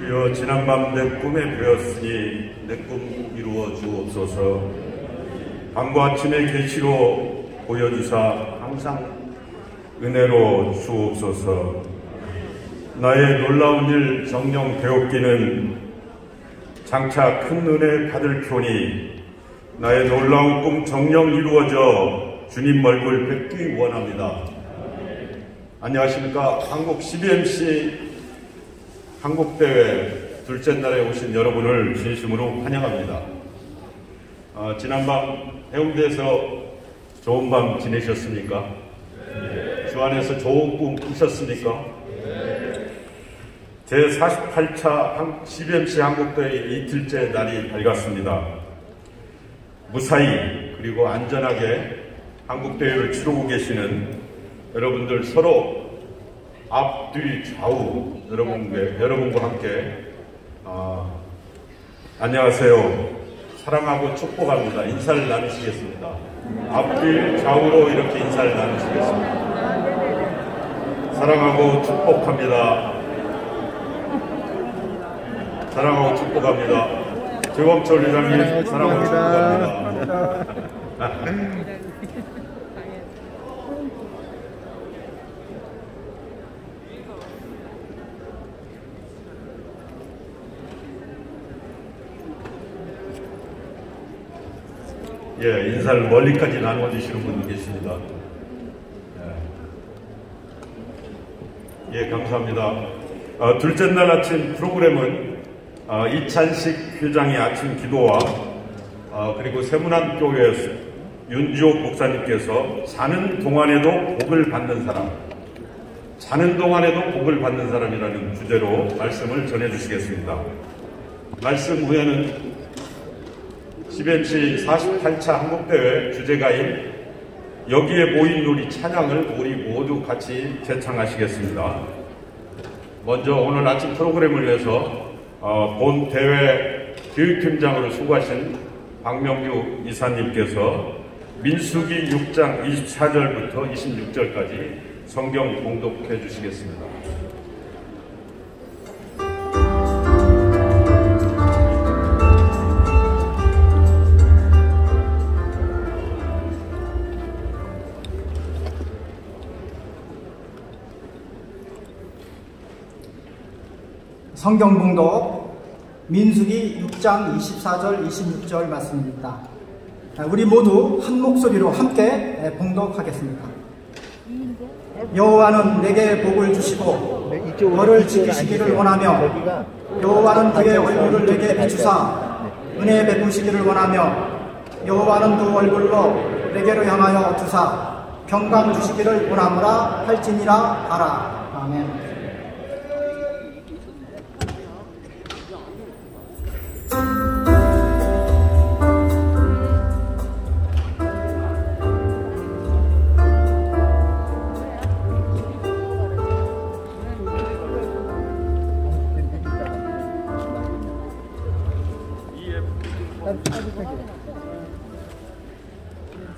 주여, 지난밤 내 꿈에 배었으니 내 꿈 이루어 주옵소서. 밤과 아침의 계시로 보여주사 항상 은혜로 주옵소서. 나의 놀라운 일 정령 배웠기는 장차 큰 은혜 받을 켜니 나의 놀라운 꿈 정령 이루어져 주님 얼굴 뵙기 원합니다. 안녕하십니까. 한국 CBMC 한국대회 둘째 날에 오신 여러분을 진심으로 환영합니다. 지난밤 해운대에서 좋은 밤 지내셨습니까? 주 안에서 좋은 꿈 꾸셨습니까? 제48차 CBMC 한국대회 이틀째 날이 밝았습니다. 무사히 그리고 안전하게 한국대회를 치르고 계시는 여러분들 서로 앞, 뒤, 좌우 여러분과 함께 안녕하세요. 사랑하고 축복합니다. 인사를 나누시겠습니다. 앞, 뒤, 좌우로 이렇게 인사를 나누시겠습니다. 사랑하고 축복합니다. 사랑하고 축복합니다. 조범철 회장님 사랑하고 축복합니다. 예, 인사를 멀리까지 나눠주시는 분이 계십니다. 예, 감사합니다. 둘째 날 아침 프로그램은 이찬식 회장의 아침 기도와 그리고 세문안교회 윤지옥 목사님께서 자는 동안에도 복을 받는 사람, 자는 동안에도 복을 받는 사람이라는 주제로 말씀을 전해주시겠습니다. 말씀 후에는 CBMC 48차 한국대회 주제가인 여기에 모인 우리 찬양을 우리 모두 같이 개창하시겠습니다. 먼저 오늘 아침 프로그램을 위해서 본 대회 교육팀장으로 수고하신 박명규 이사님께서 민수기 6장 24절부터 26절까지 성경 봉독해 주시겠습니다. 성경 봉독 민수기 6장 24절 26절 말씀입니다. 우리 모두 한 목소리로 함께 봉독하겠습니다. 여호와는 내게 복을 주시고 너를 지키시기를 원하며 여호와는 그의 얼굴을 내게 비추사 은혜 베푸시기를 원하며 여호와는 두 얼굴로 내게로 향하여 두사 평강 주시기를 원하노라 할지니라 하라. 아멘.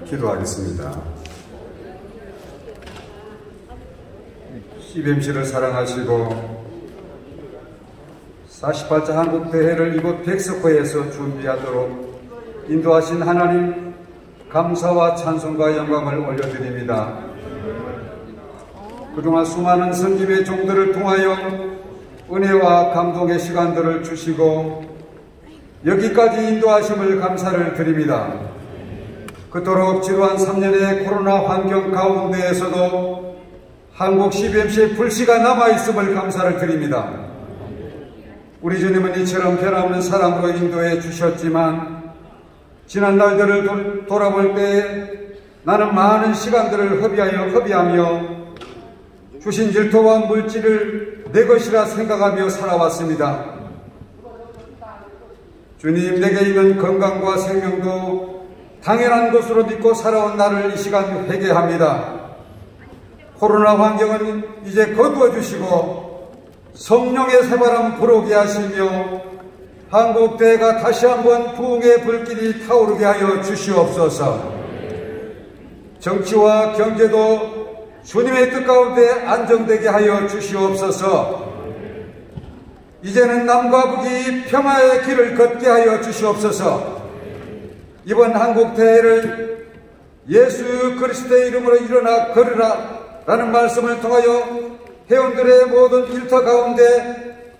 기도하겠습니다. CBMC를 사랑하시고 48차 한국대회를 이곳 백석호에서 준비하도록 인도하신 하나님, 감사와 찬송과 영광을 올려드립니다. 그동안 수많은 선김의 종들을 통하여 은혜와 감동의 시간들을 주시고 여기까지 인도하심을 감사를 드립니다. 그토록 지루한 3년의 코로나 환경 가운데에서도 한국 CBMC의 불씨가 남아있음을 감사를 드립니다. 우리 주님은 이처럼 변함없는 사랑으로 인도해 주셨지만 지난 날들을 돌아볼 때 나는 많은 시간들을 허비하며 주신 질토와 물질을 내 것이라 생각하며 살아왔습니다. 주님, 내게 있는 건강과 생명도 당연한 것으로 믿고 살아온 나를 이 시간 회개합니다. 코로나 환경은 이제 거두어 주시고 성령의 새바람 불어오게 하시며 한국대회가 다시 한번 부흥의 불길이 타오르게 하여 주시옵소서. 정치와 경제도 주님의 뜻 가운데 안정되게 하여 주시옵소서. 이제는 남과 북이 평화의 길을 걷게 하여 주시옵소서. 이번 한국 대회를 예수 그리스도의 이름으로 일어나 걸으라 라는 말씀을 통하여 회원들의 모든 일터 가운데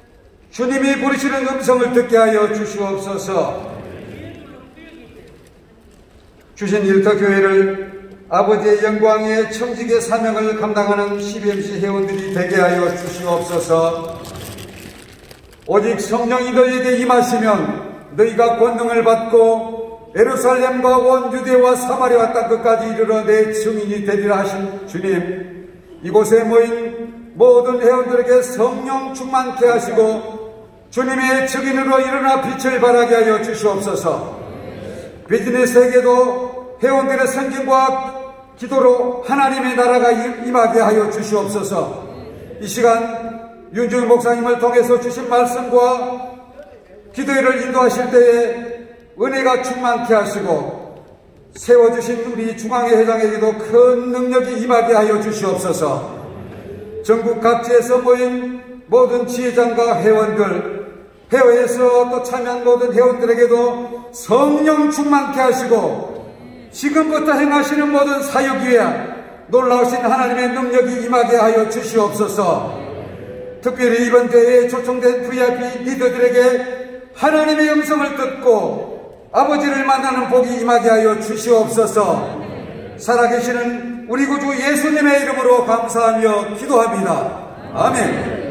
주님이 부르시는 음성을 듣게 하여 주시옵소서. 주신 일터 교회를 아버지의 영광의 청직의 사명을 감당하는 CBMC 회원들이 되게 하여 주시옵소서. 오직 성령이 너희에게 임하시면 너희가 권능을 받고 예루살렘과 온 유대와 사마리아 땅 끝까지 이르러 내 증인이 되리라 하신 주님, 이곳에 모인 모든 회원들에게 성령 충만케 하시고 주님의 증인으로 일어나 빛을 발하게 하여 주시옵소서. 비즈니스에게도 회원들의 성김과 기도로 하나님의 나라가 임하게 하여 주시옵소서. 이 시간 윤중 목사님을 통해서 주신 말씀과 기도회를 인도하실 때에 은혜가 충만케 하시고 세워주신 우리 중앙회 회장에게도 큰 능력이 임하게 하여 주시옵소서. 전국 각지에서 모인 모든 지회장과 회원들, 해외에서 또 참여한 모든 회원들에게도 성령 충만케 하시고 지금부터 행하시는 모든 사역 위에 놀라우신 하나님의 능력이 임하게 하여 주시옵소서. 특별히 이번 대회에 초청된 VIP 리더들에게 하나님의 음성을 듣고 아버지를 만나는 복이 임하게 하여 주시옵소서. 살아계시는 우리 구주 예수님의 이름으로 감사하며 기도합니다. 아멘.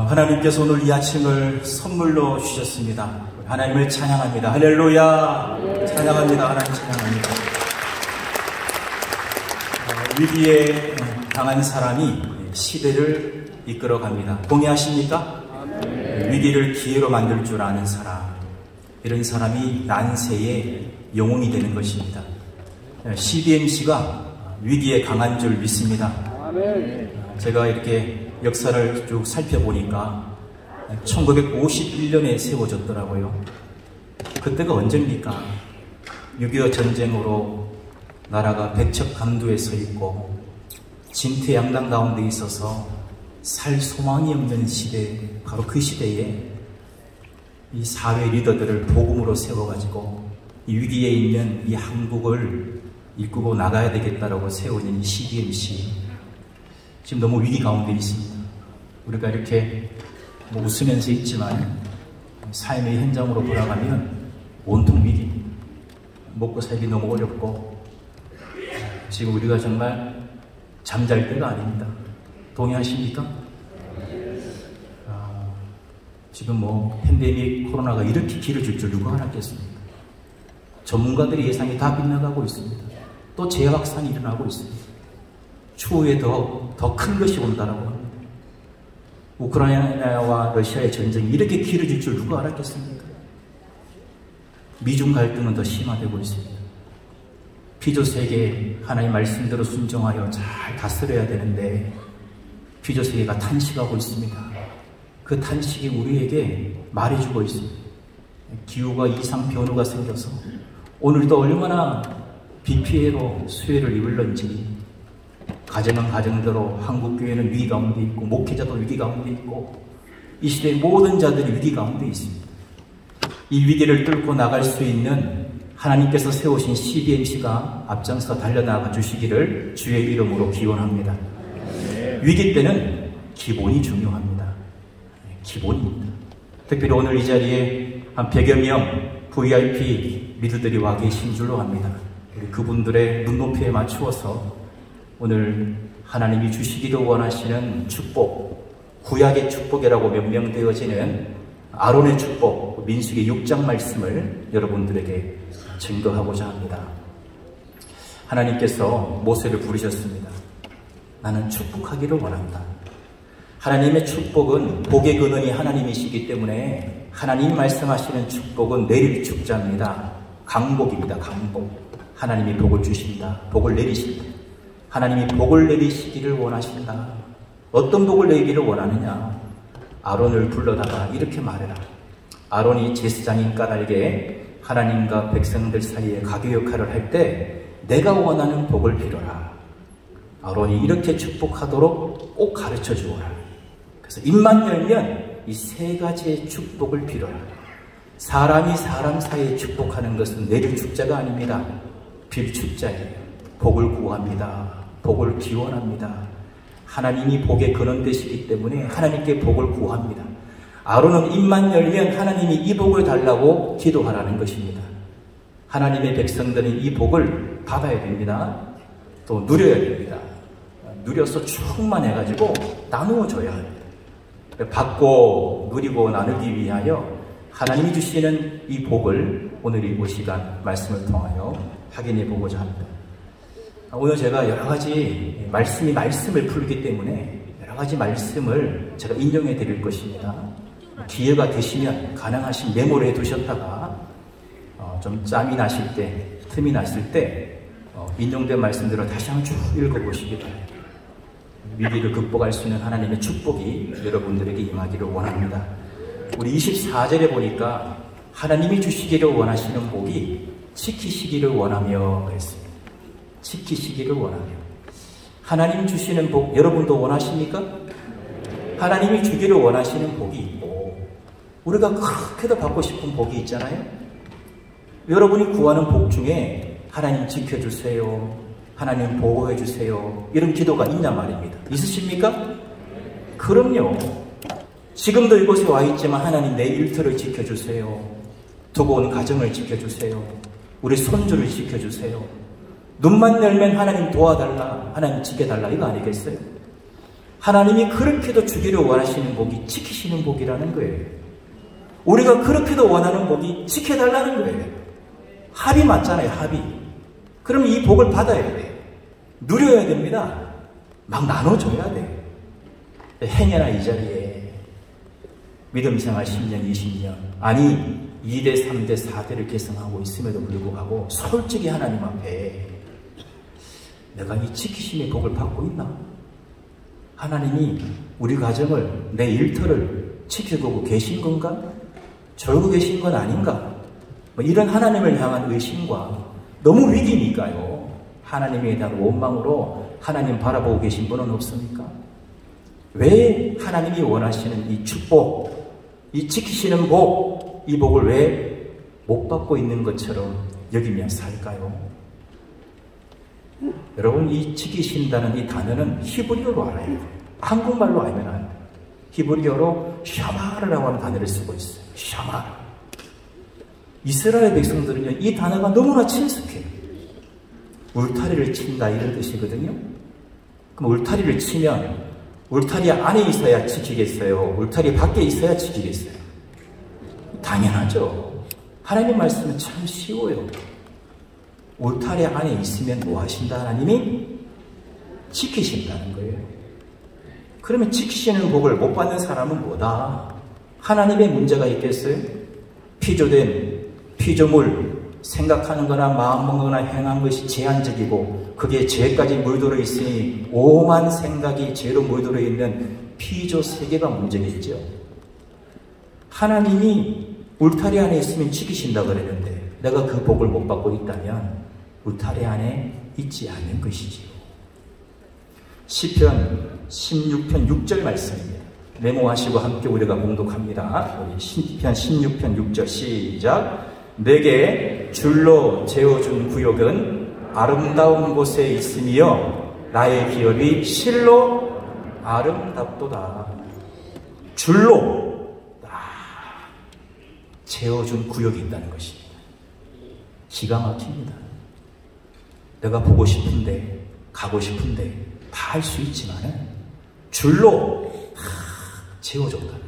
하나님께서 오늘 이 아침을 선물로 주셨습니다. 하나님을 찬양합니다. 할렐루야. 찬양합니다. 하나님 찬양합니다. 위기에 당한 사람이 시대를 이끌어갑니다. 동의하십니까? 위기를 기회로 만들 줄 아는 사람, 이런 사람이 난세의 영웅이 되는 것입니다. CBMC가 위기에 강한 줄 믿습니다. 제가 이렇게 역사를 쭉 살펴보니까 1951년에 세워졌더라고요. 그때가 언제입니까? 6.25 전쟁으로 나라가 백척간두에 서 있고 진퇴양난 가운데 있어서 살 소망이 없는 시대, 바로 그 시대에 이 사회 리더들을 복음으로 세워가지고 이 위기에 있는 이 한국을 이끌고 나가야 되겠다라고 세워진 이 CBMC, 지금 너무 위기 가운데 있습니다. 우리가 이렇게 뭐 웃으면서 있지만 삶의 현장으로 돌아가면 온통 위기, 먹고 살기 너무 어렵고 지금 우리가 정말 잠잘 때가 아닙니다. 동의하십니까? 지금 뭐 팬데믹 코로나가 이렇게 길어질 줄 누가 알았겠습니까? 전문가들의 예상이 다 빗나가고 있습니다. 또 재해 확산이 일어나고 있습니다. 추후에 더 큰 것이 온다라고 합니다. 우크라이나와 러시아의 전쟁이 이렇게 길어질 줄 누가 알았겠습니까? 미중 갈등은 더 심화되고 있습니다. 피조세계 하나님 말씀대로 순종하여 잘 다스려야 되는데 피조세계가 탄식하고 있습니다. 그 탄식이 우리에게 말해주고 있습니다. 기후가 이상 변화가 생겨서 오늘도 얼마나 비 피해로 수해를 입을런지, 가정은 가정대로 한국교회는 위기 가운데 있고 목회자도 위기 가운데 있고 이 시대의 모든 자들이 위기 가운데 있습니다. 이 위기를 뚫고 나갈 수 있는 하나님께서 세우신 CBMC가 앞장서 달려나가 주시기를 주의 이름으로 기원합니다. 위기 때는 기본이 중요합니다. 기본입니다. 특별히 오늘 이 자리에 한 100여 명 VIP 리더들이 와 계신 줄로 압니다. 그분들의 눈높이에 맞추어서 오늘 하나님이 주시기를 원하시는 축복, 구약의 축복이라고 명명되어지는 아론의 축복, 민수기 6장 말씀을 여러분들에게 증거하고자 합니다. 하나님께서 모세를 부르셨습니다. 나는 축복하기를 원한다. 하나님의 축복은 복의 근원이 하나님이시기 때문에 하나님이 말씀하시는 축복은 내릴 축자입니다. 강복입니다. 강복. 하나님이 복을 주신다. 복을 내리신다. 하나님이 복을 내리시기를 원하신다. 어떤 복을 내리기를 원하느냐? 아론을 불러다가 이렇게 말해라. 아론이 제사장인 까닭에 하나님과 백성들 사이에 가교 역할을 할 때 내가 원하는 복을 빌어라. 아론이 이렇게 축복하도록 꼭 가르쳐 주어라. 그래서 입만 열면 이 세 가지의 축복을 빌어라. 사람이 사람 사이에 축복하는 것은 내릴 축자가 아닙니다. 빌 축자예요. 복을 구합니다. 복을 기원합니다. 하나님이 복의 근원 되시기 때문에 하나님께 복을 구합니다. 아론은 입만 열면 하나님이 이 복을 달라고 기도하라는 것입니다. 하나님의 백성들은 이 복을 받아야 됩니다. 또 누려야 됩니다. 누려서 충만해가지고 나누어줘야 합니다. 받고 누리고 나누기 위하여 하나님이 주시는 이 복을 오늘 이 시간 말씀을 통하여 확인해 보고자 합니다. 오늘 제가 여러 가지 말씀을 풀기 때문에 여러 가지 말씀을 제가 인용해 드릴 것입니다. 기회가 되시면 가능하신 메모를 해 두셨다가 좀 짬이 나실 때, 틈이 났을 때 인용된 말씀들을 다시 한번 쭉 읽어보시기 바랍니다. 위기를 극복할 수 있는 하나님의 축복이 여러분들에게 임하기를 원합니다. 우리 24절에 보니까 하나님이 주시기를 원하시는 복이 지키시기를 원하며 그랬습니다. 지키시기를 원하며. 하나님 주시는 복 여러분도 원하십니까? 하나님이 주기를 원하시는 복이 있고 우리가 그렇게도 받고 싶은 복이 있잖아요. 여러분이 구하는 복 중에 하나님 지켜주세요, 하나님 보호해주세요, 이런 기도가 있냐 말입니다. 있으십니까? 그럼요. 지금도 이곳에 와 있지만 하나님 내 일터를 지켜주세요, 두고 온 가정을 지켜주세요, 우리 손주를 지켜주세요. 눈만 열면 하나님 도와달라, 하나님 지켜달라, 이거 아니겠어요? 하나님이 그렇게도 주기를 원하시는 복이 지키시는 복이라는 거예요. 우리가 그렇게도 원하는 복이 지켜달라는 거예요. 합이 맞잖아요, 합이. 그럼 이 복을 받아야 돼요. 누려야 됩니다. 막 나눠줘야 돼요. 행여나 이 자리에 믿음생활 10년, 20년, 아니 2대, 3대, 4대를 계승하고 있음에도 불구하고 솔직히 하나님 앞에 내가 이 지키심의 복을 받고 있나? 하나님이 우리 가정을, 내 일터를 지켜보고 계신 건가? 졸고 계신 건 아닌가? 뭐 이런 하나님을 향한 의심과 너무 위기니까요. 하나님에 대한 원망으로 하나님 바라보고 계신 분은 없습니까? 왜 하나님이 원하시는 이 축복, 이 지키시는 복, 이 복을 왜 못 받고 있는 것처럼 여기며 살까요? 여러분, 이 지키신다는 이 단어는 히브리어로 알아야 돼요. 한국말로 알면 안 돼요. 히브리어로 샤마르라고 하는 단어를 쓰고 있어요. 샤마르. 이스라엘 백성들은요, 이 단어가 너무나 친숙해요. 울타리를 친다, 이런 뜻이거든요. 그럼 울타리를 치면 울타리 안에 있어야 지키겠어요? 울타리 밖에 있어야 지키겠어요? 당연하죠. 하나님 말씀은 참 쉬워요. 울타리 안에 있으면 뭐 하신다? 하나님이 지키신다는 거예요. 그러면 지키시는 복을 못 받는 사람은 뭐다? 하나님의 문제가 있겠어요? 피조된 피조물, 생각하는 거나 마음먹는 거나 행한 것이 제한적이고 그게 죄까지 물들어 있으니 오만 생각이 죄로 물들어 있는 피조 세계가 문제겠죠. 하나님이 울타리 안에 있으면 지키신다 그랬는데 내가 그 복을 못 받고 있다면 울타리 안에 있지 않는 것이지요. 시편 16편 6절 말씀입니다. 메모하시고 함께 우리가 봉독합니다. 우리 시편 16편 6절 시작. 내게 줄로 재어준 구역은 아름다운 곳에 있으며 나의 기업이 실로 아름답도다. 줄로 재어준 구역이 있다는 것입니다. 기가 막힙니다. 내가 보고 싶은데, 가고 싶은데 다 할 수 있지만은 줄로 재워줬다는,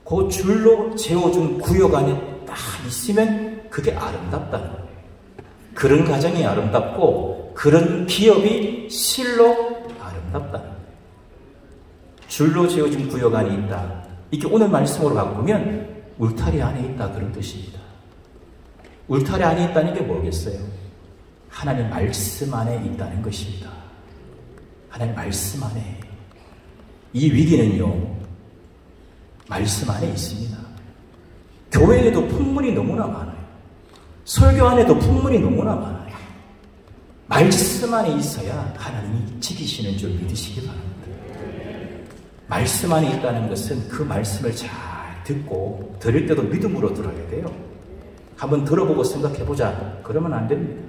그 줄로 재워준 구역 안에 딱 있으면 그게 아름답다는 거예요. 그런 가정이 아름답고 그런 기업이 실로 아름답다는 거예요. 줄로 재워준 구역 안에 있다. 이게 오늘 말씀으로 바꾸면 울타리 안에 있다, 그런 뜻입니다. 울타리 안에 있다는 게 뭐겠어요? 하나님 말씀 안에 있다는 것입니다. 하나님 말씀 안에. 이 위기는요, 말씀 안에 있습니다. 교회에도 풍문이 너무나 많아요. 설교 안에도 풍문이 너무나 많아요. 말씀 안에 있어야 하나님이 지키시는 줄 믿으시기 바랍니다. 말씀 안에 있다는 것은 그 말씀을 잘 듣고 들을 때도 믿음으로 들어야 돼요. 한번 들어보고 생각해보자. 그러면 안 됩니다.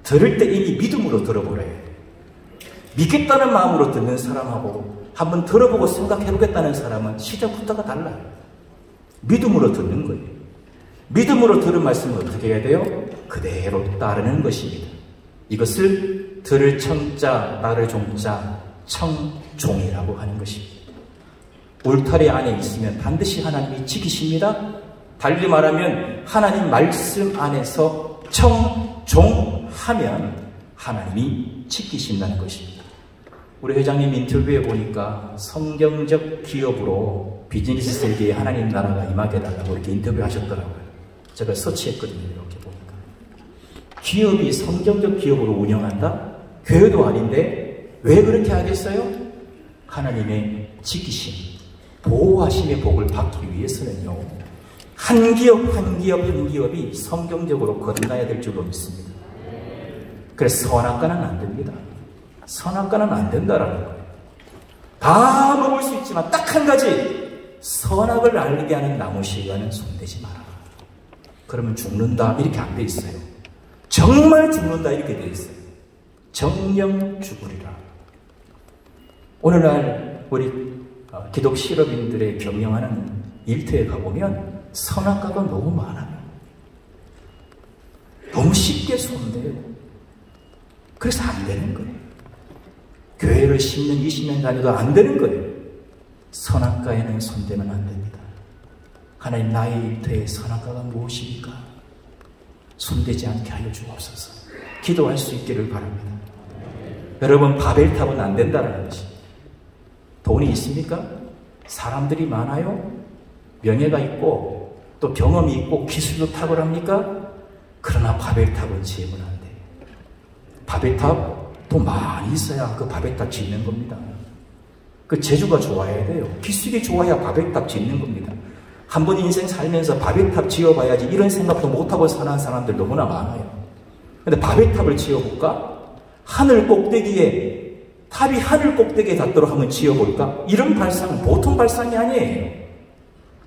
들을 때 이미 믿음으로 들어보래요. 믿겠다는 마음으로 듣는 사람하고 한번 들어보고 생각해보겠다는 사람은 시작부터가 달라요. 믿음으로 듣는 거예요. 믿음으로 들은 말씀을 어떻게 해야 돼요? 그대로 따르는 것입니다. 이것을 들을 청자, 따를 종자, 청종이라고 하는 것입니다. 울타리 안에 있으면 반드시 하나님이 지키십니다. 달리 말하면 하나님 말씀 안에서 청종하면 하나님이 지키신다는 것입니다. 우리 회장님 인터뷰에 보니까 성경적 기업으로 비즈니스 세계에 하나님 나라가 임하게 해달라고 이렇게 인터뷰하셨더라고요. 제가 서치했거든요. 이렇게 보니까 기업이 성경적 기업으로 운영한다? 교회도 아닌데 왜 그렇게 하겠어요? 하나님의 지키심, 보호하심의 복을 받기 위해서는요, 한 기업이 성경적으로 거듭나야 될 줄로 믿습니다. 그래서 선악과는 안 됩니다. 선악과는 안 된다라는 거예요. 다 먹을 수 있지만 딱 한 가지, 선악을 알게 하는 나무씨와는 손대지 마라. 그러면 죽는다, 이렇게 안 돼 있어요. 정말 죽는다, 이렇게 돼 있어요. 정령 죽으리라. 오늘날 우리 기독 실업인들의 경영하는 일터에 가보면 선악과가 너무 많아요. 너무 쉽게 손대요. 그래서 안 되는 거예요. 교회를 10년, 20년 다녀도 안 되는 거예요. 선악과에는 손대면 안 됩니다. 하나님, 나의 일터에 선악과가 무엇입니까? 손대지 않게 하여 주옵소서. 기도할 수 있기를 바랍니다. 여러분, 바벨탑은 안 된다는 것이. 돈이 있습니까? 사람들이 많아요? 명예가 있고 또 경험이 있고 기술도 탁월합니까? 그러나 바벨탑은 지으면 안 돼요. 바벨탑도 많이 있어야 그 바벨탑 짓는 겁니다. 그 재주가 좋아야 돼요. 기술이 좋아야 바벨탑 짓는 겁니다. 한 번 인생 살면서 바벨탑 지어봐야지 이런 생각도 못하고 사는 사람들 너무나 많아요. 근데 바벨탑을 지어볼까? 하늘 꼭대기에, 탑이 하늘 꼭대기에 닿도록 한번 지어볼까? 이런 발상은 보통 발상이 아니에요.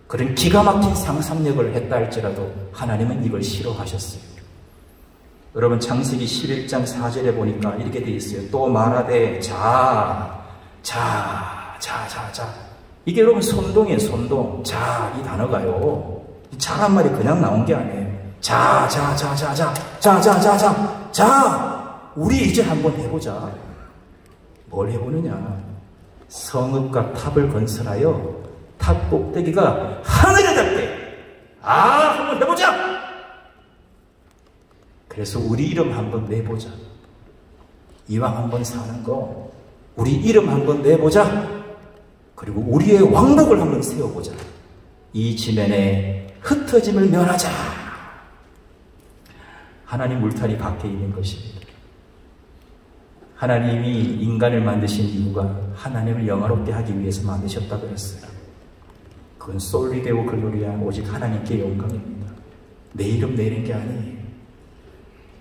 그런 기가 막힌 상상력을 했다 할지라도 하나님은 이걸 싫어하셨어요. 여러분, 창세기 11장 4절에 보니까 이렇게 돼 있어요. 또 말하되 자. 이게 여러분 선동이에요. 선동. 자, 이 단어가요, 자란 말이 그냥 나온 게 아니에요. 자, 우리 이제 한번 해보자. 뭘 해보느냐? 성읍과 탑을 건설하여 탑 꼭대기가 하늘에 닿게. 한번 해보자. 그래서 우리 이름 한번 내보자. 이왕 한번 사는 거 우리 이름 한번 내보자. 그리고 우리의 왕복을 한번 세워보자. 이 지면에 흩어짐을 면하자. 하나님 울타리 밖에 있는 것입니다. 하나님이 인간을 만드신 이유가 하나님을 영화롭게 하기 위해서 만드셨다고 했어요. 그건 솔리데오 글로리아, 오직 하나님께 영광입니다. 내 이름 내는 게 아니에요.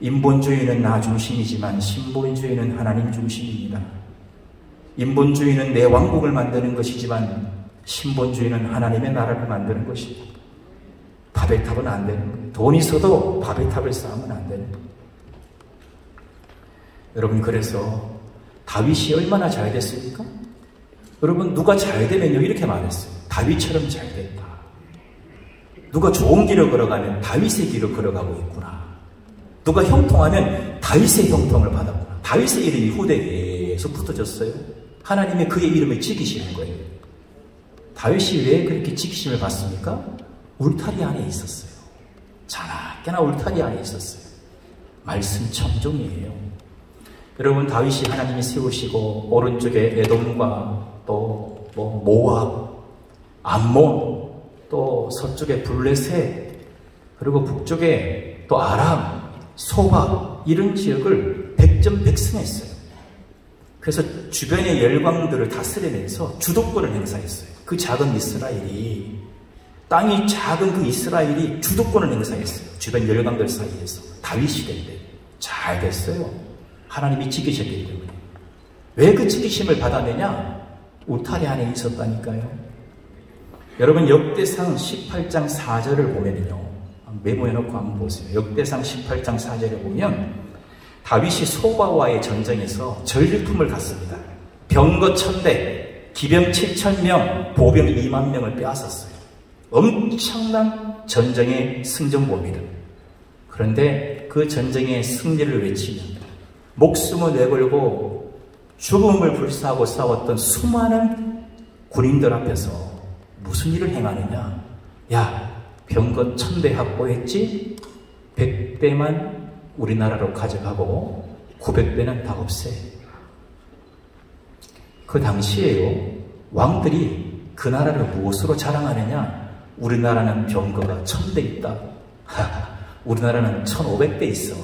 인본주의는 나 중심이지만 신본주의는 하나님 중심입니다. 인본주의는 내 왕국을 만드는 것이지만 신본주의는 하나님의 나라를 만드는 것입니다. 바벨탑은 안 되는 거예요. 돈이 있어도 바벨탑을 쌓으면 안 되는 거예요. 여러분, 그래서 다윗이 얼마나 잘 됐습니까? 여러분, 누가 잘 되면요 이렇게 말했어요. 다윗처럼 잘 됐다. 누가 좋은 길을 걸어가면 다윗의 길을 걸어가고 있구나. 누가 형통하면 다윗의 형통을 받았구나. 다윗의 이름이 후대에 계속 붙어졌어요. 하나님이 그의 이름을 지키시는 거예요. 다윗이 왜 그렇게 지키심을 받습니까? 울타리 안에 있었어요. 자나깨나 울타리 안에 있었어요. 말씀 청종이에요. 여러분, 다윗이 하나님이 세우시고 오른쪽에 에돔과 또 모압, 암몬, 또 서쪽에 블레셋, 그리고 북쪽에 또 아람, 소바, 이런 지역을 백전백승했어요. 그래서 주변의 열강들을 다스리면서 주도권을 행사했어요. 그 작은 이스라엘이, 땅이 작은 그 이스라엘이 주도권을 행사했어요. 주변 열강들 사이에서. 다윗 시대인데 잘 됐어요. 하나님이 지키셨기 때문에. 왜 그 지키심을 받아내냐? 울타리 안에 있었다니까요. 여러분, 역대상 18장 4절을 보면요, 메모해놓고 한번 보세요. 역대상 18장 4절에 보면 다윗이 소바와의 전쟁에서 전리품을 갖습니다. 병거 1000대, 기병 7000명, 보병 2만 명을 빼앗았어요. 엄청난 전쟁의 승전보입니다. 그런데 그 전쟁의 승리를 외치면 목숨을 내걸고 죽음을 불사하고 싸웠던 수많은 군인들 앞에서 무슨 일을 행하느냐? 야, 병거 1000대 확보했지? 100대만 우리나라로 가져가고 900대는 다 없애. 그 당시에요, 왕들이 그 나라를 무엇으로 자랑하느냐? 우리나라는 병거가 1000대 있다. 우리나라는 1500대 있어.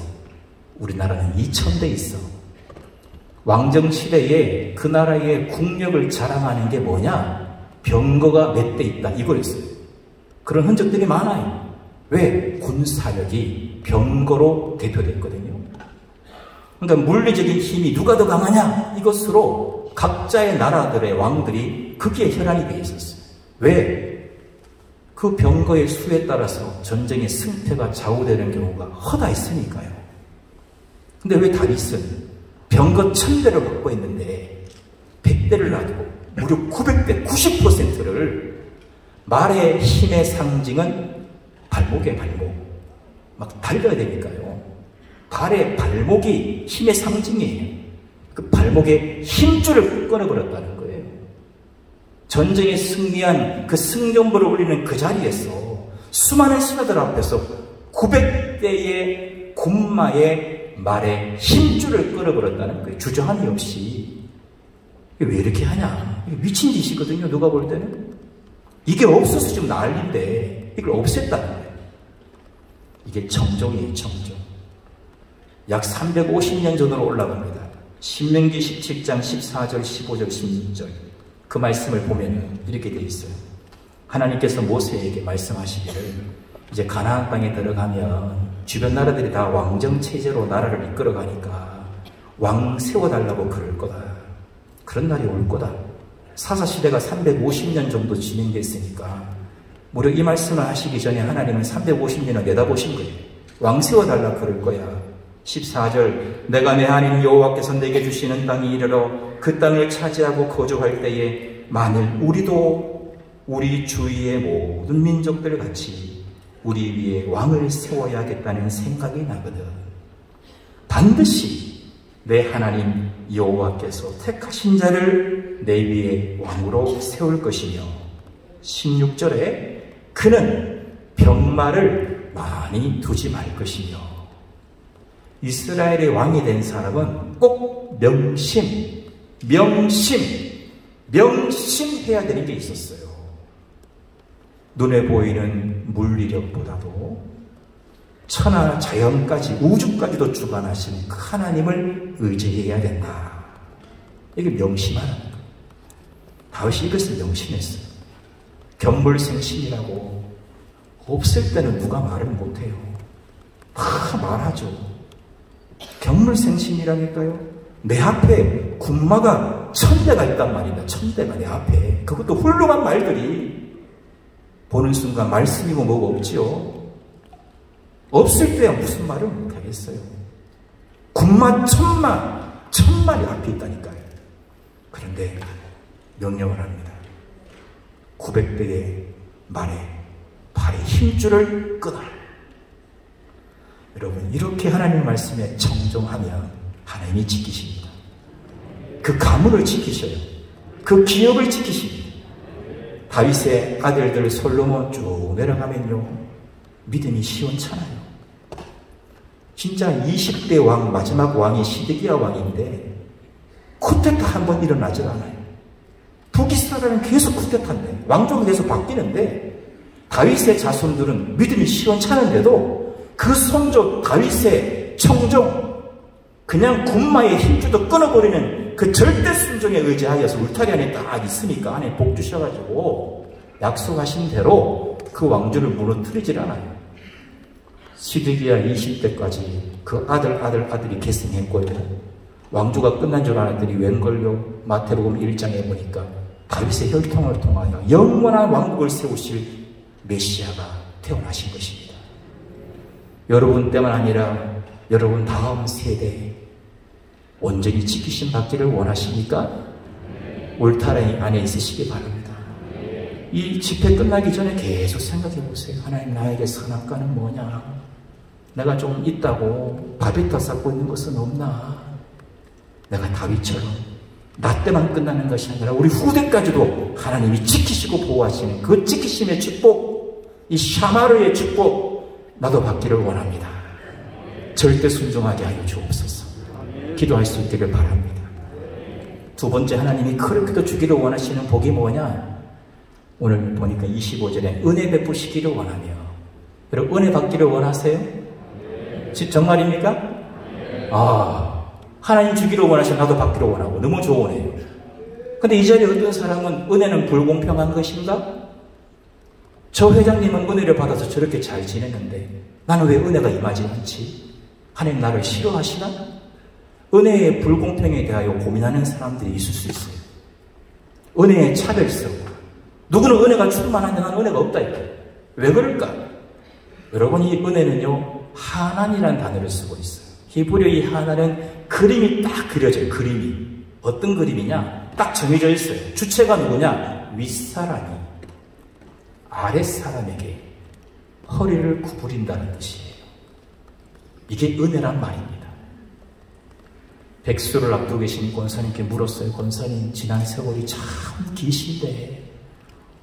우리나라는 2000대 있어. 왕정시대에 그 나라의 국력을 자랑하는 게 뭐냐? 병거가 몇 대 있다, 이거였어요. 그런 흔적들이 많아요. 왜? 군사력이 병거로 대표됐거든요. 그러니까 물리적인 힘이 누가 더 강하냐? 이것으로 각자의 나라들의 왕들이 거기에 혈안이 되어 있었어요. 왜? 그 병거의 수에 따라서 전쟁의 승패가 좌우되는 경우가 허다했으니까요. 근데 왜 다윗은 병거 1000대를 확보했는데 100대를 놔두고 무려 900대, 90%를, 말의 힘의 상징은 발목에 발목, 막 달려야 되니까요. 발의 발목이 힘의 상징이에요. 그 발목에 힘줄을 끊어버렸다는 거예요. 전쟁에 승리한 그 승전보를 올리는 그 자리에서 수많은 신하들 앞에서 900대의 군마의 말에 힘줄을 끊어버렸다는 거예요. 주저함이 없이. 왜 이렇게 하냐? 이게 미친 짓이거든요, 누가 볼 때는. 이게 없어서 지금 난리인데 이걸 없앴다는 거예요. 이게 청정이에요, 청정. 약 350년 전으로 올라갑니다. 신명기 17장 14절, 15절, 16절. 그 말씀을 보면 이렇게 되어 있어요. 하나님께서 모세에게 말씀하시기를, 이제 가나안 땅에 들어가면 주변 나라들이 다 왕정 체제로 나라를 이끌어가니까 왕 세워달라고 그럴 거다. 그런 날이 올 거다. 사사시대가 350년 정도 진행됐으니까 무려 이 말씀을 하시기 전에 하나님은 350년을 내다보신 거예요. 왕 세워달라 그럴 거야. 14절, 내가 내 하나님 여호와께서 내게 주시는 땅에 이르러 그 땅을 차지하고 거주할 때에 만일 우리도 우리 주위의 모든 민족들 같이 우리 위에 왕을 세워야겠다는 생각이 나거든. 반드시 내 하나님 여호와께서 택하신 자를 내 위에 왕으로 세울 것이며, 16절에 그는 병마를 많이 두지 말 것이며, 이스라엘의 왕이 된 사람은 꼭 명심해야 되는 게 있었어요. 눈에 보이는 물리력보다도 천하 자연까지, 우주까지도 주관하신 그 하나님을 의지해야 된다. 이게 명심하는 거예요. 다윗이 이것을 명심했어요. 견물생심이라고 없을 때는 누가 말을 못해요. 다 말하죠. 견물생심이라니까요. 내 앞에 군마가 1000대가 있단 말이다. 1000대가 내 앞에. 그것도 훌륭한 말들이 보는 순간 말씀이고 뭐가 없지요. 없을 때야 무슨 말을 못하겠어요. 군마 1000마리 앞에 있다니까요. 그런데 명령을 합니다. 900대의 말에 발의 힘줄을 끊어라. 여러분, 이렇게 하나님 말씀에 청종하면 하나님이 지키십니다. 그 가문을 지키셔요. 그 기업을 지키십니다. 다윗의 아들들 솔로몬 쭉 내려가면요, 믿음이 시원찮아요. 진짜 20대 왕, 마지막 왕이 시드기야 왕인데 쿠데타 한 번 일어나질 않아요. 북이스라엘은 계속 쿠데타인데, 왕조가 계속 바뀌는데 다윗의 자손들은 믿음이 시원찮은데도 그 선조 다윗의 청종 그냥 군마의 힘줄도 끊어버리는 그 절대 순종에 의지하여서 울타리 안에 딱 있으니까 안에 복 주셔가지고 약속하신 대로 그 왕조를 무너뜨리질 않아요. 시드기야 20대까지 그 아들이 계승했고요. 왕조가 끝난 줄 알았더니 웬걸요? 마태복음 1장에 보니까 다윗의 혈통을 통하여 영원한 왕국을 세우실 메시아가 태어나신 것입니다. 여러분 때만 아니라 여러분 다음 세대 온전히 지키심 받기를 원하십니까? 울타리 안에 있으시기 바랍니다. 이 집회 끝나기 전에 계속 생각해 보세요. 하나님, 나에게 선악과는 뭐냐? 내가 좀 있다고 바비터 쌓고 있는 것은 없나? 내가 다윗처럼 나 때만 끝나는 것이 아니라 우리 후대까지도 하나님이 지키시고 보호하시는 그 지키심의 축복, 이 샤마르의 축복 나도 받기를 원합니다. 절대 순종하게 하여 주옵소서. 기도할 수 있기를 바랍니다. 두 번째, 하나님이 그렇게도 주기를 원하시는 복이 뭐냐? 오늘 보니까 25절에 은혜 베푸시기를 원하며. 여러분, 은혜 받기를 원하세요? 정말입니까? 하나님 주기를 원하시면 나도 받기를 원하고 너무 좋으네요. 근데 이 자리에 어떤 사람은 은혜는 불공평한 것인가? 저 회장님은 은혜를 받아서 저렇게 잘 지내는데 나는 왜 은혜가 임하지 않지? 하나님 나를 싫어하시나? 은혜의 불공평에 대하여 고민하는 사람들이 있을 수 있어요. 은혜의 차별성. 누구는 은혜가 충만한데 나는 은혜가 없다 이렇게. 왜 그럴까? 여러분, 이 은혜는요, 하나니라는 단어를 쓰고 있어요. 히브리어 이 하나는 그림이 딱 그려져요. 그림이. 어떤 그림이냐? 딱 정해져 있어요. 주체가 누구냐? 윗사람이 아랫사람에게 허리를 구부린다는 뜻이에요. 이게 은혜란 말입니다. 백수를 앞두고 계신 권사님께 물었어요. 권사님, 지난 세월이 참 기신데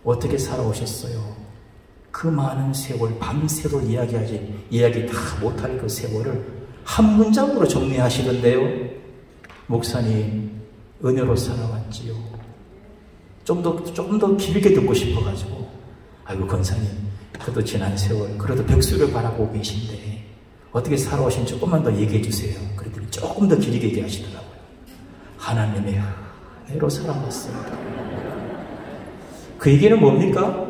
어떻게 살아오셨어요? 그 많은 세월, 밤새도록 이야기 다 못할 그 세월을 한 문장으로 정리하시던데요. 목사님, 은혜로 살아왔지요. 좀 더 길게 듣고 싶어가지고, 아이고 권사님, 그래도 지난 세월, 그래도 백수를 바라보고 계신데 어떻게 살아오신지 조금만 더 얘기해 주세요. 그랬더니 조금 더 길게 얘기하시더라고요. 하나님의 은혜로 살아왔습니다. 그 얘기는 뭡니까?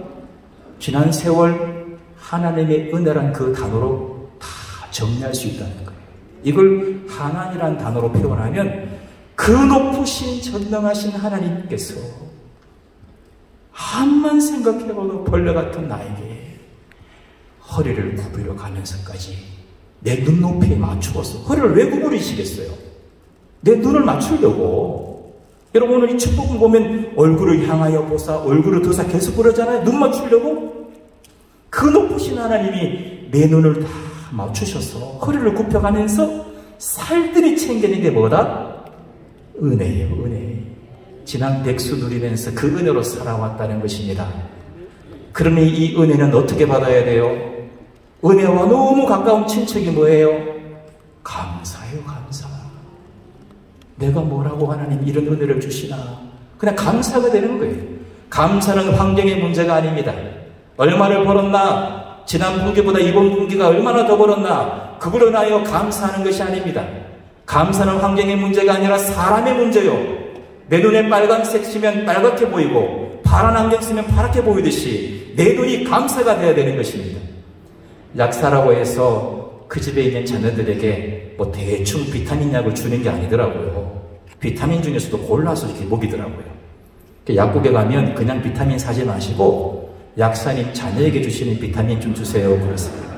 지난 세월 하나님의 은혜란 그 단어로 다 정리할 수 있다는 거예요. 이걸 하나님이란 단어로 표현하면 그 높으신 전능하신 하나님께서 한만 생각해봐도 벌레 같은 나에게 허리를 구부려 가면서까지 내 눈높이에 맞추어서 허리를 왜 구부리시겠어요? 내 눈을 맞추려고. 여러분, 오늘 이 축복을 보면 얼굴을 향하여 보사, 얼굴을 드사 계속 그러잖아요. 눈 맞추려고. 그 높으신 하나님이 내 눈을 다 맞추셔서 허리를 굽혀가면서 살들이 챙기는 게 뭐다? 은혜예요. 은혜. 지난 백수 누리면서 그 은혜로 살아왔다는 것입니다. 그러니 이 은혜는 어떻게 받아야 돼요? 은혜와 너무 가까운 친척이 뭐예요? 감사해요. 감사. 내가 뭐라고 하나님 이런 은혜를 주시나? 그냥 감사가 되는 거예요. 감사는 환경의 문제가 아닙니다. 얼마를 벌었나? 지난 분기보다 이번 분기가 얼마나 더 벌었나? 그걸로 인하여 감사하는 것이 아닙니다. 감사는 환경의 문제가 아니라 사람의 문제요. 내 눈에 빨간색 쓰면 빨갛게 보이고 파란 안경 쓰면 파랗게 보이듯이 내 눈이 감사가 되어야 되는 것입니다. 약사라고 해서 그 집에 있는 자녀들에게 뭐 대충 비타민 약을 주는 게 아니더라고요. 비타민 중에서도 골라서 이렇게 먹이더라고요. 약국에 가면 그냥 비타민 사지 마시고 약사님 자녀에게 주시는 비타민 좀 주세요. 그렇습니다.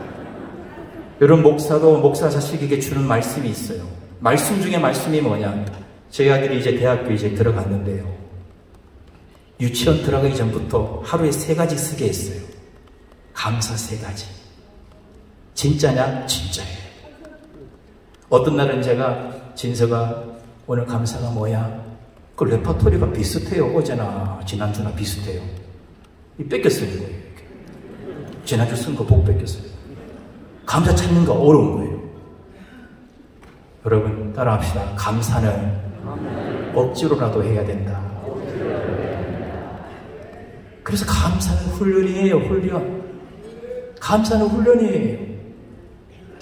여러분, 목사도 목사 자식에게 주는 말씀이 있어요. 말씀 중에 말씀이 뭐냐? 저희 아들이 이제 대학교 이제 들어갔는데요. 유치원 들어가기 전부터 하루에 3가지 쓰게 했어요. 감사 3가지. 진짜냐? 진짜예요. 어떤 날은 제가 진서가 오늘 감사가 뭐야? 그 레퍼토리가 비슷해요. 어제나 지난주나 비슷해요. 뺏겨 쓰는 거예요. 지난주 쓴 거 보고 뺏겼어요. 감사 찾는 거 어려운 거예요. 여러분 따라합시다. 감사는 억지로라도 해야 된다. 그래서 감사는 훈련이에요. 훈련. 감사는 훈련이에요.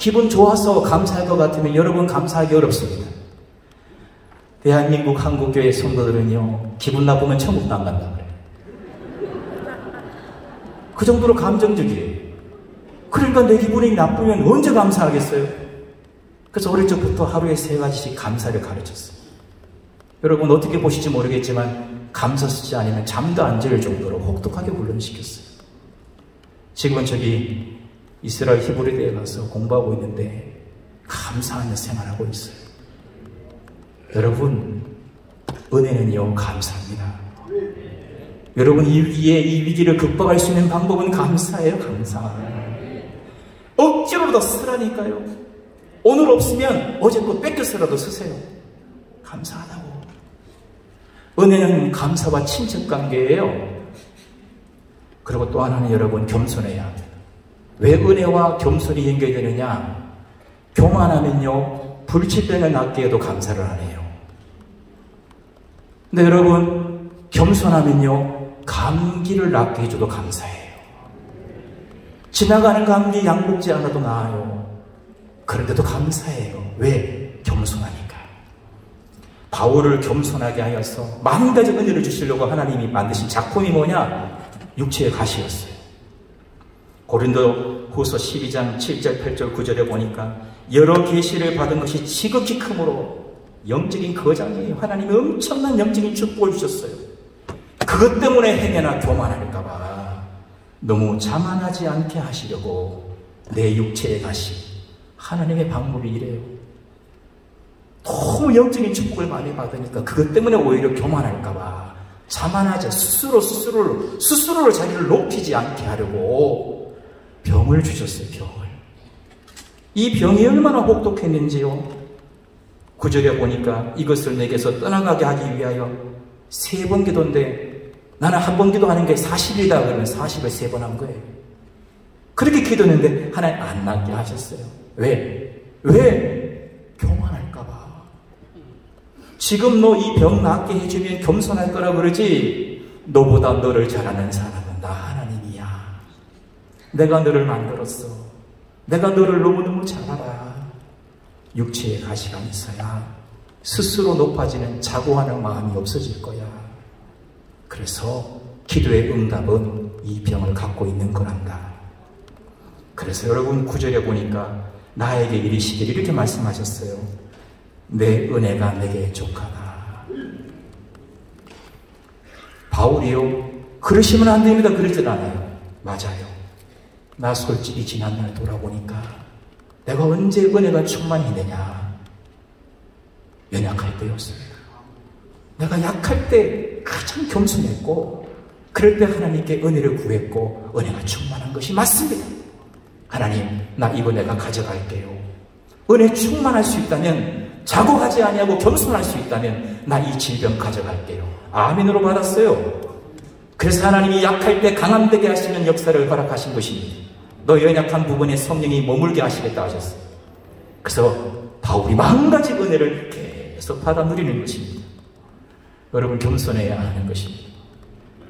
기분 좋아서 감사할 것 같으면 여러분 감사하기 어렵습니다. 대한민국 한국교회 성도들은요, 기분 나쁘면 천국도 안 간다 그래요. 그 정도로 감정적이에요. 그러니까 내 기분이 나쁘면 언제 감사하겠어요? 그래서 어릴 적부터 하루에 3가지씩 감사를 가르쳤어요. 여러분 어떻게 보실지 모르겠지만 감사 쓰지 않으면 잠도 안 잘 정도로 혹독하게 훈련시켰어요. 지금은 저기 이스라엘 히브리대에 가서 공부하고 있는데 감사하는 생활하고 있어요. 여러분, 은혜는요, 감사합니다. 여러분, 이 위기를 극복할 수 있는 방법은 감사예요, 감사. 억지로라도 쓰라니까요. 오늘 없으면 어제 거 뺏겨서라도 쓰세요. 감사하다고. 은혜는 감사와 친척관계예요. 그리고 또 하나는 여러분, 겸손해야 합니다. 왜 은혜와 겸손이 연결되느냐? 교만하면요, 불치병을 낫게 해도 감사를 안 해요. 근데 여러분, 겸손하면요, 감기를 낫게 해줘도 감사해요. 지나가는 감기 약 먹지 않아도 나아요. 그런데도 감사해요. 왜? 겸손하니까. 바울을 겸손하게 하여서 만 가지 은혜를 주시려고 하나님이 만드신 작품이 뭐냐? 육체의 가시였어요. 고린도 후서 12장 7절 8절 9절에 보니까 여러 계시를 받은 것이 지극히 크므로 영적인 거장이에요. 하나님이 엄청난 영적인 축복을 주셨어요. 그것 때문에 행여나 교만할까봐 너무 자만하지 않게 하시려고 내 육체에 가시 하나님의 방법이 이래요. 너무 영적인 축복을 많이 받으니까 그것 때문에 오히려 교만할까봐 자만하지 스스로를 자기를 높이지 않게 하려고 병을 주셨어요. 병을. 이 병이 얼마나 혹독했는지요. 9절에 보니까 이것을 내게서 떠나가게 하기 위하여 3번 기도인데 나는 한 번 기도하는 게 40이다 그러면 40을 3번 한 거예요. 그렇게 기도했는데 하나님 안 낫게 하셨어요. 왜? 교만할까봐. 지금 너 이 병 낫게 해주면 겸손할 거라 그러지 너보다 너를 잘 아는 사람은 나 하나님이야. 내가 너를 만들었어. 내가 너를 너무너무 잘 알아. 육체의 가시가 있어야 스스로 높아지는 자고하는 마음이 없어질 거야. 그래서 기도의 응답은 이 병을 갖고 있는 거란다. 그래서 여러분 9절에 보니까 나에게 이르시길 이렇게 말씀하셨어요. 내 은혜가 내게 족하다. 바울이요, 그러시면 안 됩니다. 그러질 않아요. 맞아요. 나 솔직히 지난날 돌아보니까 내가 언제 은혜가 충만했느냐? 연약할 때였습니다. 내가 약할 때 가장 겸손했고 그럴 때 하나님께 은혜를 구했고 은혜가 충만한 것이 맞습니다. 하나님, 나 이거 내가 가져갈게요. 은혜 충만할 수 있다면, 자고하지 아니하고 겸손할 수 있다면 나 이 질병 가져갈게요. 아멘으로 받았어요. 그래서 하나님이 약할 때 강함되게 하시는 역사를 허락하신 것입니다. 너 연약한 부분에 성령이 머물게 하시겠다 하셨어요. 그래서 바울이 10,000가지 은혜를 계속 받아 누리는 것입니다. 여러분, 겸손해야 하는 것입니다.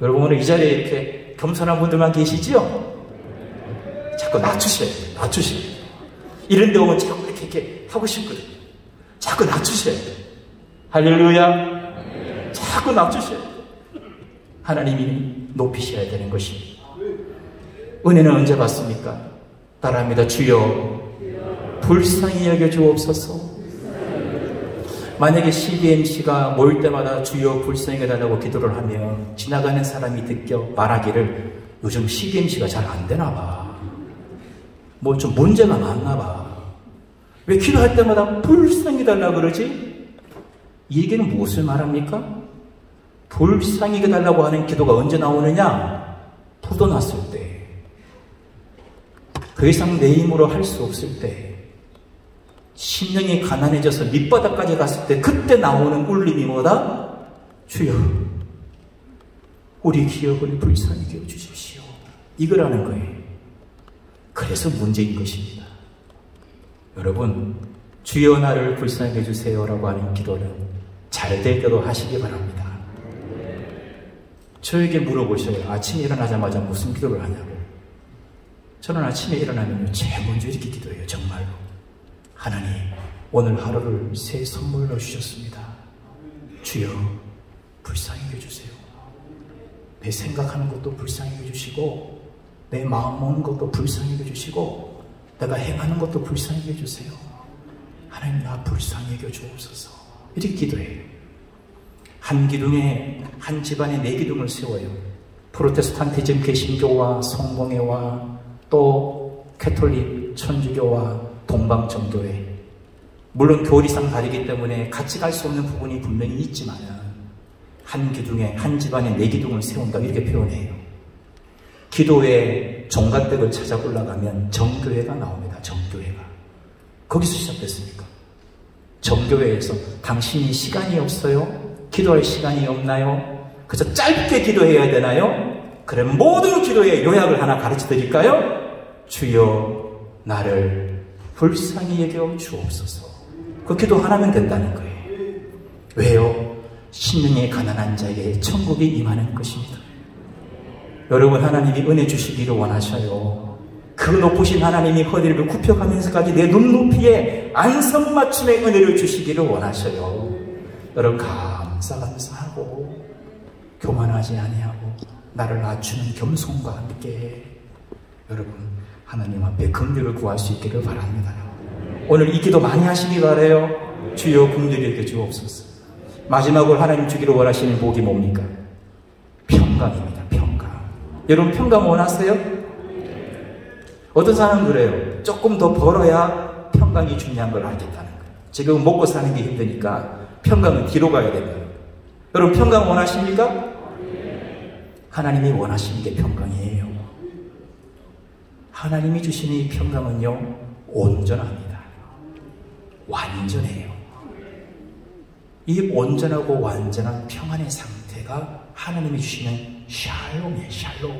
여러분, 오늘 이 자리에 이렇게 겸손한 분들만 계시지요? 자꾸 낮추셔야 돼요. 낮추셔야 돼요. 이런 데 오면 자꾸 이렇게 하고 싶거든요. 자꾸 낮추셔야 돼요. 할렐루야. 자꾸 낮추셔야 돼요. 하나님이 높이셔야 되는 것입니다. 은혜는 언제 받습니까? 따라합니다. 주여 불쌍히 여겨 주옵소서. 만약에 CBMC가 모일 때마다 주여 불쌍히 여겨달라고 기도를 하면 지나가는 사람이 듣겨 말하기를 요즘 CBMC가 잘 안 되나 봐. 뭐 좀 문제가 많나 봐. 왜 기도할 때마다 불쌍히 해달라고 그러지? 이 얘기는 무엇을 말합니까? 불쌍히 해달라고 하는 기도가 언제 나오느냐? 부도났을 때. 더 이상 내 힘으로 할 수 없을 때, 심령이 가난해져서 밑바닥까지 갔을 때, 그때 나오는 울림이 뭐다? 주여, 우리 기업을 불쌍히 여겨 주십시오. 이거라는 거예요. 그래서 문제인 것입니다. 여러분, 주여 나를 불쌍히 해주세요라고 하는 기도는 잘 될 때도 하시기 바랍니다. 저에게 물어보셔요. 아침에 일어나자마자 무슨 기도를 하냐고. 저는 아침에 일어나면 제일 먼저 이렇게 기도해요. 정말로. 하나님, 오늘 하루를 새 선물로 주셨습니다. 주여, 불쌍히 여겨주세요. 내 생각하는 것도 불쌍히 여겨주시고, 내 마음 먹는 것도 불쌍히 여겨주시고, 내가 행하는 것도 불쌍히 여겨주세요. 하나님, 나 불쌍히 여겨주옵소서. 이렇게 기도해요. 한 기둥에, 한 집안에 4기둥을 세워요. 프로테스탄티즘 개신교와 성공회와 또 캐톨릭 천주교와 동방정교회. 물론 교리상 다르기 때문에 같이 갈 수 없는 부분이 분명히 있지만 한 기둥에, 한 집안에 4기둥을 세운다, 이렇게 표현해요. 기도의 종갓댁을 찾아 올라가면 정교회가 나옵니다. 정교회가. 거기서 시작됐습니까? 정교회에서 당신이 시간이 없어요? 기도할 시간이 없나요? 그래서 짧게 기도해야 되나요? 그럼 모든 기도의 요약을 하나 가르쳐 드릴까요? 주여, 나를 불쌍히 여겨 주옵소서. 그 기도 하나면 된다는 거예요. 왜요? 심령이 가난한 자에게 천국이 임하는 것입니다. 여러분, 하나님이 은혜 주시기를 원하셔요. 그 높으신 하나님이 허리를 굽혀가면서까지 내 눈높이에 안성맞춤의 은혜를 주시기를 원하셔요. 여러분, 감사하고 교만하지 아니하고 나를 낮추는 겸손과 함께 여러분, 하나님 앞에 긍휼을 구할 수 있기를 바랍니다. 오늘 이 기도 많이 하시기 바라요. 주여, 긍휼히 여겨 주옵소서. 마지막으로 하나님 주기를 원하시는 복이 뭡니까? 평강입니다. 평강. 여러분, 평강 원하세요? 어떤 사람은 그래요. 조금 더 벌어야 평강이 중요한 걸 알겠다는 거예요. 지금 먹고 사는 게 힘드니까 평강은 뒤로 가야 된다. 여러분, 평강 원하십니까? 하나님이 원하시는 게 평강이에요. 하나님이 주시는 이 평강은요, 온전합니다. 완전해요. 이 온전하고 완전한 평안의 상태가 하나님이 주시는 샬롬이에요. 샬롬.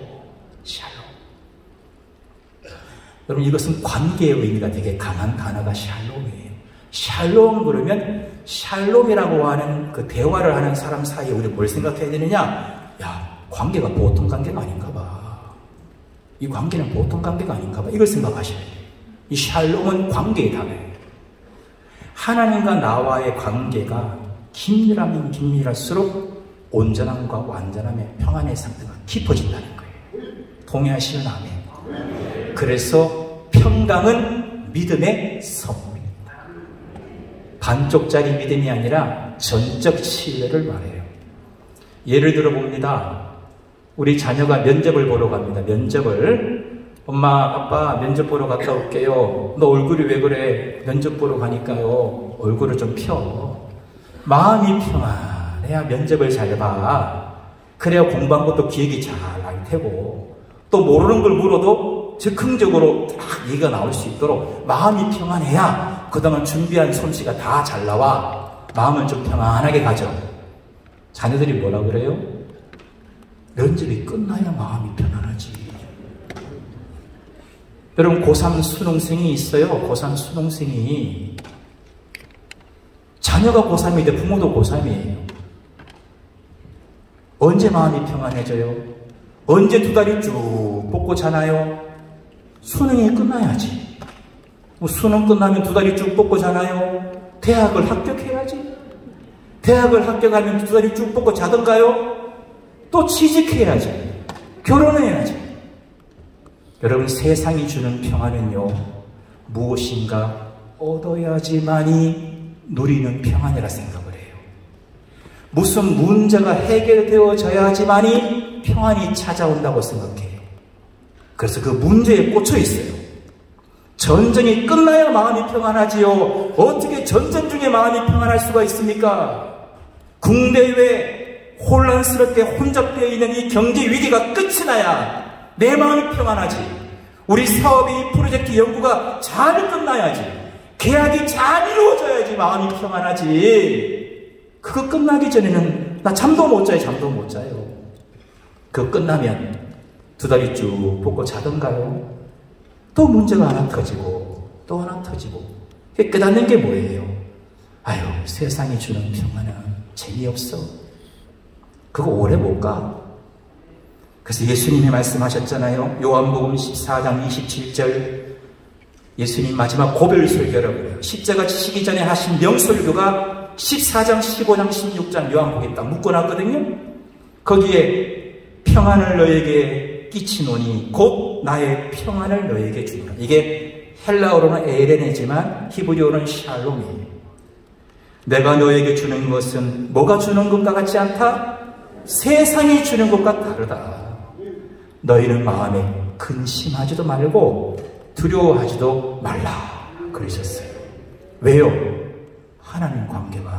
여러분, 이것은 관계의 의미가 되게 강한 단어가 샬롬이에요. 샬롬 그러면 샬롬이라고 하는 그 대화를 하는 사람 사이에 우리 뭘 생각해야 되느냐? 야, 관계가 보통 관계가 아닌가 봐. 이 관계는 보통 관계가 아닌가 봐. 이걸 생각하셔야 돼요. 이 샬롬은 관계의 단어예요. 하나님과 나와의 관계가 긴밀하면 긴밀할수록 온전함과 완전함의 평안의 상태가 깊어진다는 거예요. 동의하시는 아멘. 그래서 평강은 믿음의 선물입니다. 반쪽짜리 믿음이 아니라 전적 신뢰를 말해요. 예를 들어 봅니다. 우리 자녀가 면접을 보러 갑니다. 면접을. 엄마, 아빠 면접 보러 갔다 올게요. 너 얼굴이 왜 그래? 면접 보러 가니까요. 얼굴을 좀 펴. 마음이 평안해야 면접을 잘 봐. 그래야 공부한 것도 기억이 잘 날 테고, 또 모르는 걸 물어도 즉흥적으로 딱 얘기가 나올 수 있도록 마음이 평안해야 그동안 준비한 솜씨가 다 잘 나와. 마음을 좀 평안하게 가져. 자녀들이 뭐라 그래요? 면접이 끝나야 마음이 편안하지. 여러분, 고3 수능생이 있어요. 고3 수능생이. 자녀가 고3인데 부모도 고3이에요. 언제 마음이 평안해져요? 언제 두 다리 쭉 뻗고 자나요? 수능이 끝나야지. 수능 끝나면 두 다리 쭉 뻗고 자나요? 대학을 합격해야지. 대학을 합격하면 두 다리 쭉 뻗고 자던가요? 또 취직해야지. 결혼해야지. 여러분, 세상이 주는 평안은요, 무엇인가 얻어야지만이 누리는 평안이라 생각을 해요. 무슨 문제가 해결되어져야지만이 평안이 찾아온다고 생각해요. 그래서 그 문제에 꽂혀 있어요. 전쟁이 끝나야 마음이 평안하지요. 어떻게 전쟁 중에 마음이 평안할 수가 있습니까? 국내외 혼란스럽게 혼잡되어 있는 이 경제 위기가 끝이 나야 내 마음이 평안하지. 우리 사업이 프로젝트 연구가 잘 끝나야지. 계약이 잘 이루어져야지 마음이 평안하지. 그거 끝나기 전에는 나 잠도 못 자요. 잠도 못 자요. 그거 끝나면 두 다리 쭉 뻗고 자던가요? 또 문제가 하나 터지고 또 하나 터지고. 깨닫는 게 뭐예요? 아유, 세상이 주는 평안은 재미없어. 그거 오래 못 가. 그래서 예수님이 말씀하셨잖아요. 요한복음 14장 27절 예수님 마지막 고별 설교라고 해요. 십자가 지시기 전에 하신 명설교가 14장, 15장, 16장 요한복음에 딱 묶어놨거든요. 거기에 평안을 너에게 끼치노니 곧 나의 평안을 너에게 주노라. 이게 헬라어로는 에레네지만 히브리어로는 샬롬이에요. 내가 너에게 주는 것은 뭐가 주는 것과 같지 않다? 세상이 주는 것과 다르다. 너희는 마음에 근심하지도 말고 두려워하지도 말라 그러셨어요. 왜요? 하나님 관계가